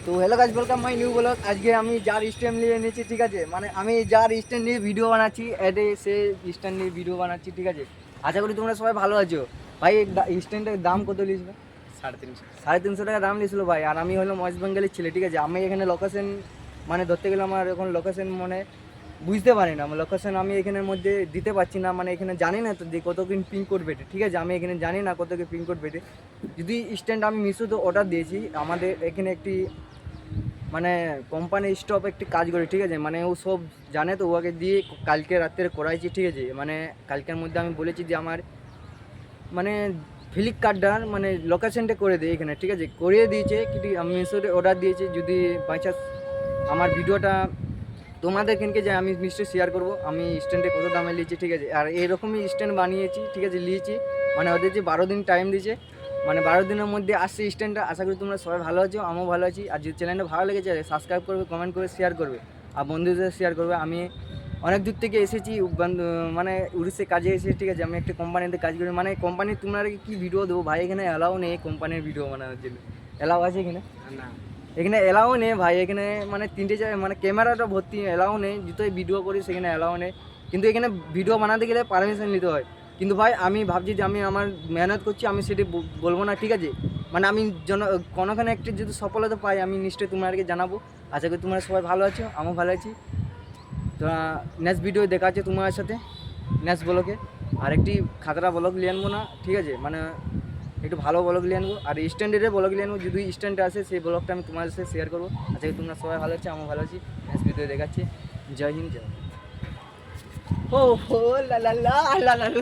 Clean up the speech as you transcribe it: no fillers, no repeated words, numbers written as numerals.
তো hello guys, welcome my new blog. আজকে আমি যার স্ট্যান্ড নিয়ে নিয়েছি, ঠিক আছে, মানে আমি যার স্ট্যান্ড নিয়ে ভিডিও বানাচ্ছি, এতে সে স্ট্যান্ড নিয়ে ভিডিও বানাচ্ছি, ঠিক আছে। আশা করি তোমরা সবাই ভালো আছো। ভাই স্ট্যান্ডের দাম কত নিয়েছিল? 350। 350 টাকা দাম নিয়েছিল ভাই। আর আমি হলাম ওয়েস্ট বেঙ্গলের ছেলে, ঠিক আছে। আমি এখানে লোকেশন মানে ধরতে গেলে আমার এখন লোকেশন মানে বুঝতে পারি না, লোকেশন আমি এখানের মধ্যে দিতে পারছি না, মানে এখানে জানি না তো যে কত কিন পিনকোড বেটে, ঠিক আছে। আমি এখানে জানি না কত কি পিনকোড বেটে। যদি স্ট্যান্ড আমি মিশোতে অর্ডার দিয়েছি, আমাদের এখানে একটি মানে কোম্পানি স্টপ একটি কাজ করে, ঠিক আছে। মানে ও সব জানে, তো ওকে দিয়ে কালকে রাত্রে করাইছি, ঠিক আছে। মানে কালকের মধ্যে আমি বলেছি যে আমার মানে ফ্লিপকার্টটার মানে লোকেশনটা করে দিই এখানে, ঠিক আছে। করিয়ে দিয়েছে, কিন্তু আমি মিশোতে অর্ডার দিয়েছি। যদি বাই চান্স আমার ভিডিওটা তোমাদের এখানকে যে আমি নিশ্চয়ই শেয়ার করবো আমি স্ট্যান্ডে কত দামে নিয়েছি, ঠিক আছে। আর এরকমই স্ট্যান্ড বানিয়েছি, ঠিক আছে, নিয়েছি। মানে ওদের যে 12 দিন টাইম দিয়েছে, মানে 12 দিনের মধ্যে আসছে স্ট্যান্ডটা। আশা করি তোমরা সবাই ভালো আছো, আমিও ভালো আছি। আর যদি চ্যানেলটা ভালো লেগেছে সাবস্ক্রাইব করবে, কমেন্ট করে শেয়ার করবে, আর বন্ধুদের শেয়ার করবে। আমি অনেক দূর থেকে এসেছি, মানে উড়িষ্যায় কাজে এসেছি, ঠিক আছে। আমি একটা কোম্পানিতে কাজ করি, মানে কোম্পানি তোমরা কি ভিডিও দেবো ভাই, এখানে অ্যালাউ নেই কোম্পানির ভিডিও বানানোর জন্য। অ্যালাউ আছে এখানে? না, এখানে এলাও নেই ভাই। এখানে মানে তিনটে জায়গায় মানে ক্যামেরাটা ভর্তি, এলাও নেই। যেটাই ভিডিও করি সেখানে এলাও নেই। কিন্তু এখানে ভিডিও বানাতে গেলে পারমিশন নিতে হয়। কিন্তু ভাই আমি ভাবছি যে আমি আমার মেহনত করছি, আমি সেটি বলবো না, ঠিক আছে। মানে আমি কোনোখানে একটি যদি সফলতা পাই, আমি নিশ্চয়ই তোমাদেরকে জানাবো। আশা করি তোমরা সবাই ভালো আছো, আমিও ভালো আছি। তো নেক্সট ভিডিও দেখা আছে তোমার সাথে, নেক্সট ব্লগে। আর একটি খাতরা ব্লগ নিয়ে আনবো না, ঠিক আছে। মানে একটু ভালো ব্লগ নিয়ে আনবো, আর স্ট্যান্ডার্ডের ব্লগ নিয়ে আনবো। যদি স্ট্যান্ডে আসে সেই ব্লগটা আমি তোমাদের সাথে শেয়ার করবো। আজকে তোমরা সবাই ভালো আছো, আমিও ভালো আছি। নেক্সট ভিডিও দেখাচ্ছি। জয় হিন্দ, জয়। ও হো লা লা লা লা লা লা।